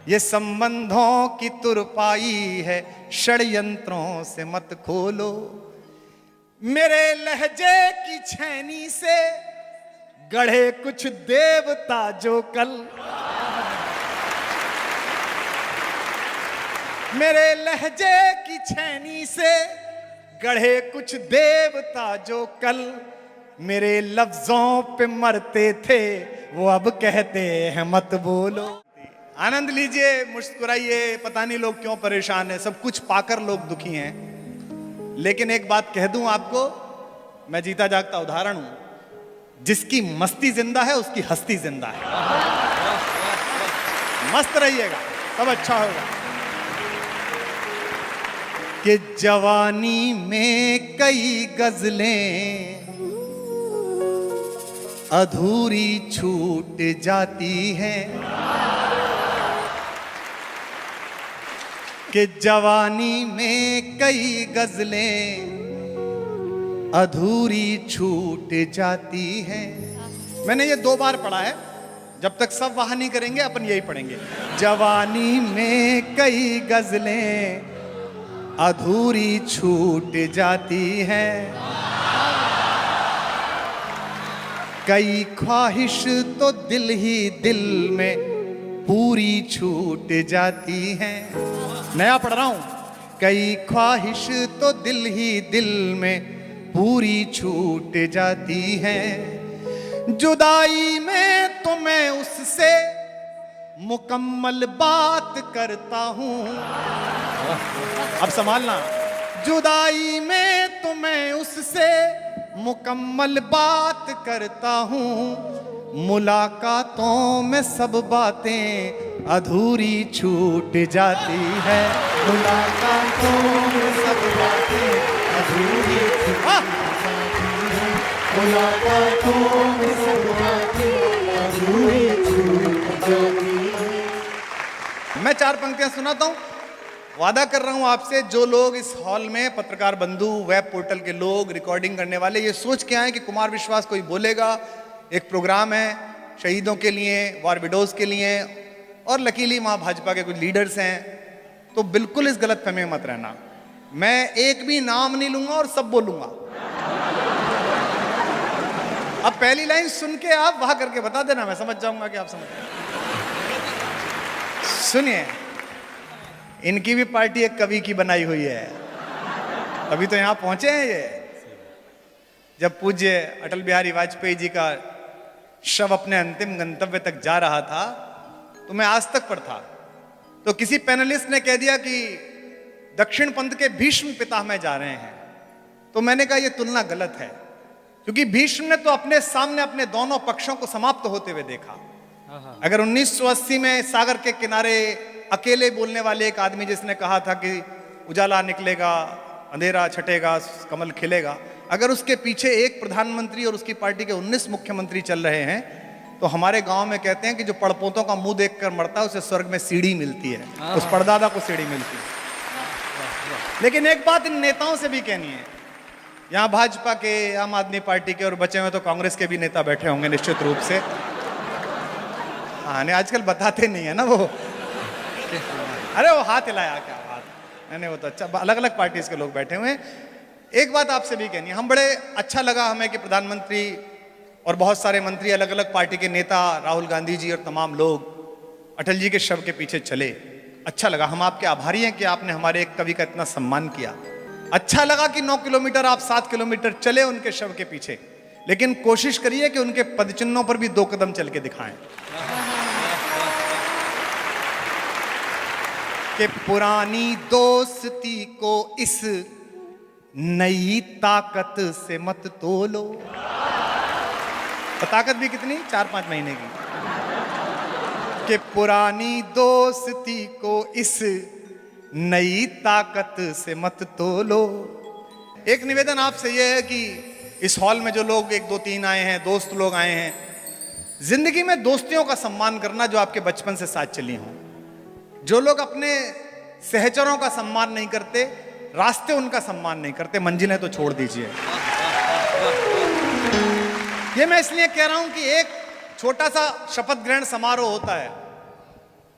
ये संबंधों की तुरपाई है, षड्यंत्रों से मत खोलो। मेरे लहजे की छैनी से गढ़े कुछ देवता जो कल, मेरे लहजे की छैनी से गढ़े कुछ देवता जो कल मेरे लफ्जों पे मरते थे, वो अब कहते हैं मत बोलो। आनंद लीजिए, मुस्कुराइए। पता नहीं लोग क्यों परेशान हैं, सब कुछ पाकर लोग दुखी हैं। लेकिन एक बात कह दूं आपको, मैं जीता जागता उदाहरण हूं। जिसकी मस्ती जिंदा है उसकी हस्ती जिंदा है। मस्त रहिएगा, सब अच्छा होगा। कि जवानी में कई गजलें अधूरी छूट जाती हैं, कि जवानी में कई गजलें अधूरी छूट जाती हैं। मैंने ये 2 बार पढ़ा है, जब तक सब वाह नहीं करेंगे अपन यही पढ़ेंगे। जवानी में कई गजलें अधूरी छूट जाती हैं, कई ख्वाहिश तो दिल ही दिल में पूरी छूट जाती हैं। नया पढ़ रहा हूं। कई ख्वाहिश तो दिल ही दिल में पूरी छूट जाती हैं। जुदाई में तो मैं उससे मुकम्मल बात करता हूं। अब संभालना। जुदाई में तो मैं उससे मुकम्मल बात करता हूं, मुलाकातों में सब बातें अधूरी छूट जाती है। मुलाकातों में सब बातें अधूरी छूट जाती है। मुलाकातों में सब बातें अधूरी छूट जाती है। मैं 4 पंक्तियां सुनाता हूं। वादा कर रहा हूं आपसे, जो लोग इस हॉल में, पत्रकार बंधु, वेब पोर्टल के लोग, रिकॉर्डिंग करने वाले, ये सोच के आए कि कुमार विश्वास कोई बोलेगा, एक प्रोग्राम है शहीदों के लिए, वॉर विडोज के लिए, और लकीली मां भाजपा के कुछ लीडर्स हैं, तो बिल्कुल इस गलतफहमी में मत रहना। मैं एक भी नाम नहीं लूंगा और सब बोलूंगा। अब पहली लाइन सुन के आप वाह करके बता देना, मैं समझ जाऊंगा कि आप समझ। सुनिए, इनकी भी पार्टी एक कवि की बनाई हुई है, अभी तो यहां पहुंचे हैं ये। जब पूज्य अटल बिहारी वाजपेयी जी का शव अपने अंतिम गंतव्य तक जा रहा था, तो मैं आज तक पर था, तो किसी पैनलिस्ट ने कह दिया कि दक्षिण पंथ के भीष्म पितामह जा रहे हैं। तो मैंने कहा यह तुलना गलत है, क्योंकि भीष्म ने तो अपने सामने अपने दोनों पक्षों को समाप्त होते हुए देखा। अगर 1980 में सागर के किनारे अकेले बोलने वाले एक आदमी जिसने कहा था कि उजाला निकलेगा, अंधेरा छटेगा, कमल खिलेगा, अगर उसके पीछे एक प्रधानमंत्री और उसकी पार्टी के 19 मुख्यमंत्री चल रहे हैं, तो हमारे गांव में कहते हैं कि जो पड़पोतों का मुंह देखकर मरता है उसे स्वर्ग में सीढ़ी मिलती है, उस परदादा को सीढ़ी मिलती है। लेकिन एक बात इन नेताओं से भी कहनी है, यहां भाजपा के, आम आदमी पार्टी के, और बचे हुए तो कांग्रेस के भी नेता बैठे होंगे निश्चित रूप से। हाँ, नहीं आजकल बताते नहीं है ना वो। अरे वो हाथ हिलाया, क्या बात। नहीं वो तो अच्छा, अलग अलग पार्टीज के लोग बैठे हुए हैं। एक बात आपसे भी कहनी है, हम बड़े अच्छा लगा हमें कि प्रधानमंत्री और बहुत सारे मंत्री, अलग अलग पार्टी के नेता, राहुल गांधी जी और तमाम लोग अटल जी के शव के पीछे चले। अच्छा लगा, हम आपके आभारी हैं कि आपने हमारे एक कवि का इतना सम्मान किया। अच्छा लगा कि 9 किलोमीटर आप 7 किलोमीटर चले उनके शव के पीछे, लेकिन कोशिश करिए कि उनके पदचिन्हों पर भी 2 कदम चल के दिखाएं। कि पुरानी दोस्ती को इस नई ताकत से मत तोलो। तो ताकत भी कितनी, 4-5 महीने की। कि पुरानी दोस्ती को इस नई ताकत से मत तोलो। एक निवेदन आपसे यह है कि इस हॉल में जो लोग 1, 2, 3 आए हैं, दोस्त लोग आए हैं, जिंदगी में दोस्तियों का सम्मान करना जो आपके बचपन से साथ चली हों। जो लोग अपने सहचरों का सम्मान नहीं करते, रास्ते उनका सम्मान नहीं करते, मंजिलें तो छोड़ दीजिए। ये मैं इसलिए कह रहा हूं कि एक छोटा सा शपथ ग्रहण समारोह होता है,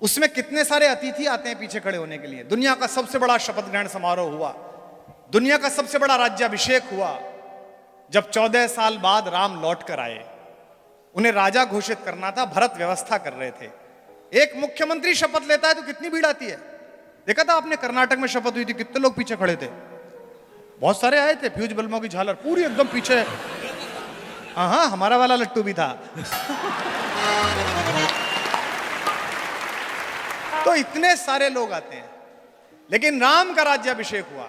उसमें कितने सारे अतिथि आते हैं पीछे खड़े होने के लिए। दुनिया का सबसे बड़ा शपथ ग्रहण समारोह हुआ, दुनिया का सबसे बड़ा राज्याभिषेक हुआ, जब 14 साल बाद राम लौट कर आए। उन्हें राजा घोषित करना था, भरत व्यवस्था कर रहे थे। एक मुख्यमंत्री शपथ लेता है तो कितनी भीड़ आती है। देखा था आपने, कर्नाटक में शपथ हुई थी, कितने लोग पीछे खड़े थे, बहुत सारे आए थे, फ्यूज बल्बों की झालर पूरी एकदम पीछे। हाँ, हमारा वाला लट्टू भी था। तो इतने सारे लोग आते हैं। लेकिन राम का राज्याभिषेक हुआ,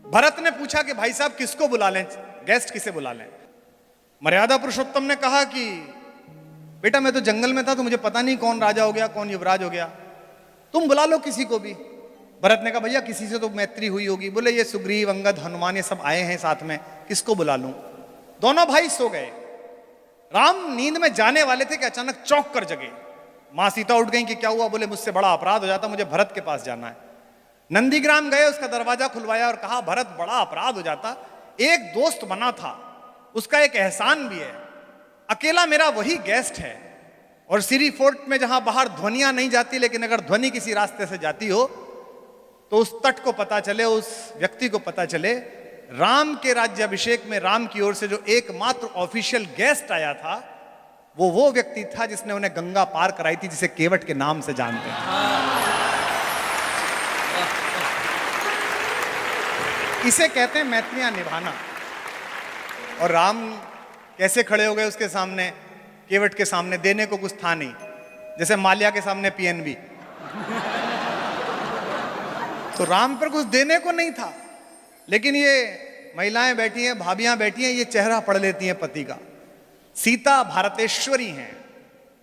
भरत ने पूछा कि भाई साहब किसको बुला लें, गेस्ट किसे बुला लें। मर्यादा पुरुषोत्तम ने कहा कि बेटा मैं तो जंगल में था तो मुझे पता नहीं कौन राजा हो गया कौन युवराज हो गया, तुम बुला लो किसी को भी। भरत ने कहा भैया किसी से तो मैत्री हुई होगी। बोले ये सुग्रीव अंगद हनुमान ये सब आए हैं साथ में, किसको बुला लूं। दोनों भाई सो गए। राम नींद में जाने वाले थे कि अचानक चौंक कर जगे। मां सीता उठ गई कि क्या हुआ। बोले मुझसे बड़ा अपराध हो जाता, मुझे भरत के पास जाना है। नंदीग्राम गए, उसका दरवाजा खुलवाया और कहा भरत बड़ा अपराध हो जाता, एक दोस्त बना था, उसका एक एहसान भी है, अकेला मेरा वही गेस्ट है। और सीरी फोर्ट में जहां बाहर ध्वनियां नहीं जाती, लेकिन अगर ध्वनि किसी रास्ते से जाती हो तो उस तट को पता चले, उस व्यक्ति को पता चले राम के राज्याभिषेक में राम की ओर से जो एकमात्र ऑफिशियल गेस्ट आया था वो व्यक्ति था जिसने उन्हें गंगा पार कराई थी, जिसे केवट के नाम से जानते हैं। इसे कहते हैं मैत्रियां निभाना। और राम कैसे खड़े हो गए उसके सामने, केवट के सामने। देने को कुछ था नहीं, जैसे माल्या के सामने पीएनबी। तो राम पर कुछ देने को नहीं था, लेकिन ये महिलाएं बैठी हैं, भाभियां बैठी हैं, ये चेहरा पढ़ लेती हैं पति का। सीता भारतेश्वरी हैं,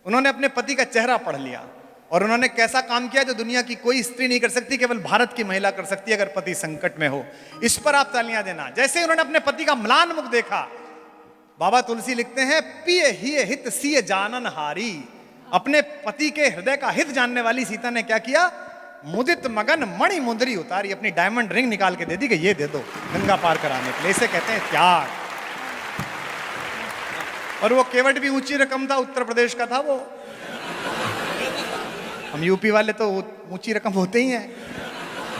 उन्होंने अपने पति का चेहरा पढ़ लिया और उन्होंने कैसा काम किया जो दुनिया की कोई स्त्री नहीं कर सकती, केवल भारत की महिला कर सकती है अगर पति संकट में हो। इस पर आप तालियां देना। जैसे ही उन्होंने अपने पति का म्लान मुख देखा, बाबा तुलसी लिखते हैं पिय हिय हित सिय जानन हारी। अपने पति के हृदय का हित जानने वाली सीता ने क्या किया, मुदित मगन मणि मुंदरी उतारी, अपनी डायमंड रिंग निकाल के दे दी कि ये दे दो गंगा पार कराने के लिए। इसे कहते हैं त्याग। और वो केवट भी ऊंची रकम था, उत्तर प्रदेश का था वो। हम यूपी वाले तो ऊंची रकम होते ही हैं।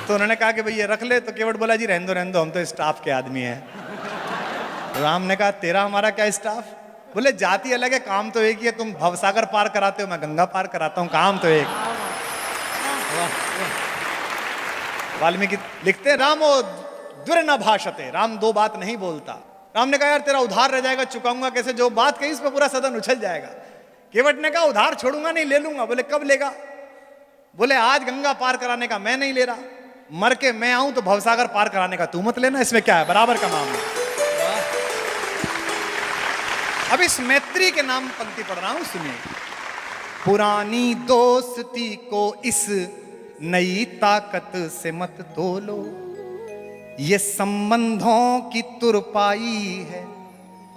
तो उन्होंने कहा कि भाई ये रख ले, तो केवट बोला जी रहने दो हम तो स्टाफ के आदमी हैं। राम ने कहा तेरा हमारा क्या स्टाफ। बोले जाति अलग है, काम तो एक ही है, तुम भवसागर पार कराते हो, मैं गंगा पार कराता हूं, काम तो एक। वाल्मीकि लिखते हैं रामो दुर न भाषते, राम दो बात नहीं बोलता। राम ने कहा यार तेरा उधार रह जाएगा, चुकाऊंगा कैसे, जो बात कही इस पर पूरा सदन उछल जाएगा। केवट ने कहा उधार छोड़ूंगा नहीं, ले लूंगा। बोले कब लेगा। बोले आज गंगा पार कराने का मैं नहीं ले रहा, मर के मैं आऊं तो भवसागर पार कराने का तू मत लेना, इसमें क्या है, बराबर का मामला। अब इस मैत्री के नाम पंक्ति पढ़ रहा हूं, सुनिए। पुरानी दोस्ती को इस नई ताकत से मत तोलो, ये संबंधों की तुरपाई है,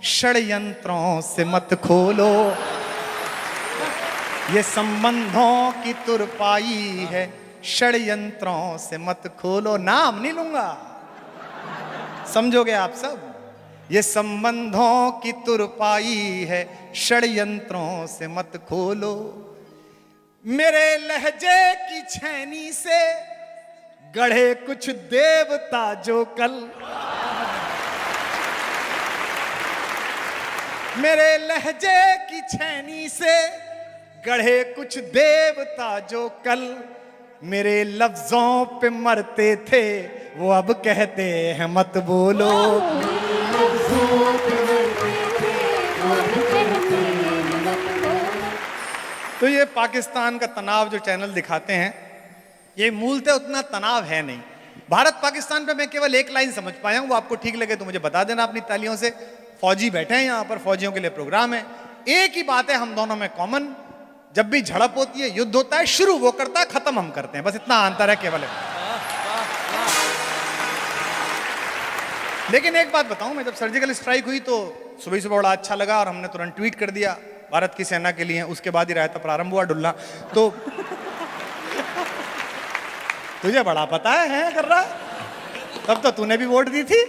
षड्यंत्रों से मत खोलो। ये संबंधों की तुरपाई है, षड्यंत्रों से मत खोलो। नाम नहीं लूंगा, समझोगे आप सब। ये संबंधों की तुरपाई है, षड्यंत्रों से मत खोलो। मेरे लहजे की छैनी से गढ़े कुछ देवता जो कल, मेरे लहजे की छैनी से गढ़े कुछ देवता जो कल, मेरे लफ्जों पे मरते थे वो अब कहते हैं मत बोलो। तो ये पाकिस्तान का तनाव जो चैनल दिखाते हैं, ये मूलतः उतना तनाव है नहीं। भारत पाकिस्तान पे मैं केवल एक लाइन समझ पाया हूं, वो आपको ठीक लगे तो मुझे बता देना अपनी तालियों से। फौजी बैठे हैं यहाँ पर, फौजियों के लिए प्रोग्राम है। एक ही बात है हम दोनों में कॉमन, जब भी झड़प होती है, युद्ध होता है, शुरू वो करता है, खत्म हम करते हैं, बस इतना अंतर है केवल। लेकिन एक बात बताऊं, मैं जब सर्जिकल स्ट्राइक हुई तो सुबह सुबह बड़ा अच्छा लगा और हमने तुरंत ट्वीट कर दिया भारत की सेना के लिए। उसके बाद ही रायता प्रारंभ हुआ डुल्ला। तो तुझे बड़ा पता है कर रहा, तब तो तूने भी वोट दी थी,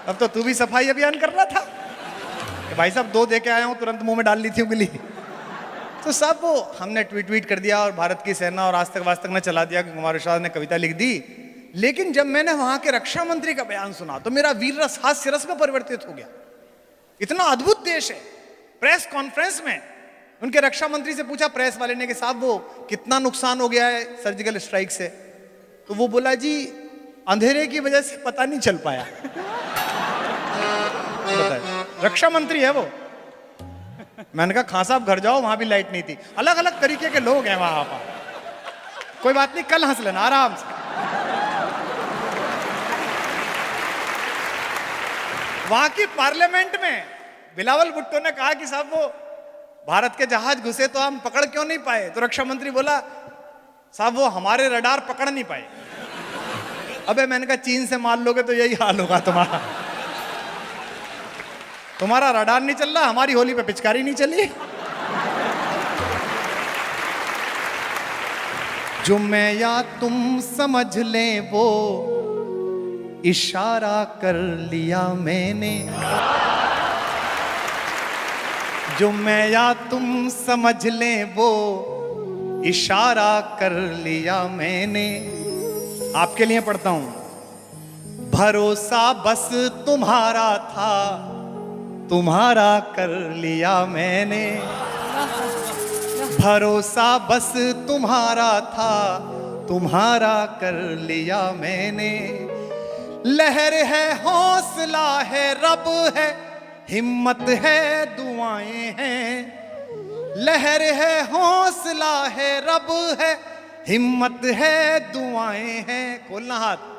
तब तो तू भी सफाई अभियान कर रहा था कि भाई साहब 2 दे के आया हूं, तुरंत मुंह में डाल ली थी उंगली। तो साहब वो हमने ट्वीट कर दिया और भारत की सेना और आज तक वास्तक ने चला दिया कि कुमार विश्वास ने कविता लिख दी। लेकिन जब मैंने वहां के रक्षा मंत्री का बयान सुना तो मेरा वीर रस हास्य रस में परिवर्तित हो गया। इतना अद्भुत देश है। प्रेस कॉन्फ्रेंस में उनके रक्षा मंत्री से पूछा प्रेस वाले ने कि साहब वो कितना नुकसान हो गया है सर्जिकल स्ट्राइक से, तो वो बोला जी अंधेरे की वजह से पता नहीं चल पाया। रक्षा मंत्री है वो। मैंने कहा खां साहब घर जाओ, वहां भी लाइट नहीं थी। अलग अलग तरीके के लोग हैं वहां पर। कोई बात नहीं, कल हंस लेना आराम से। वहां की पार्लियामेंट में बिलावल भुट्टो ने कहा कि साहब वो भारत के जहाज घुसे तो हम पकड़ क्यों नहीं पाए, तो रक्षा मंत्री बोला साहब वो हमारे रडार पकड़ नहीं पाए। अबे मैंने कहा चीन से मार लोगे तो यही हाल होगा तुम्हारा। तुम्हारा रडार नहीं चल रहा, हमारी होली पे पिचकारी नहीं चली। जो मैं या तुम समझ ले वो इशारा कर लिया मैंने, जो मैं या तुम समझ ले वो इशारा कर लिया मैंने। आपके लिए पढ़ता हूं। भरोसा बस तुम्हारा था, तुम्हारा कर लिया मैंने। भरोसा बस तुम्हारा था, तुम्हारा कर लिया मैंने। लहर है हौसला है रब है, हिम्मत है दुआएं हैं। लहर है हौसला है रब है, हिम्मत है दुआएं हैं। खोलना हाथ।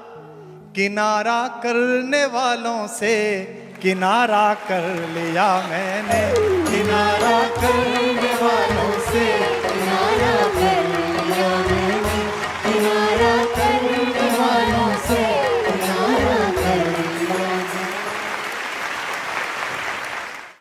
किनारा करने वालों से किनारा कर लिया मैंने, किनारा करने वालों से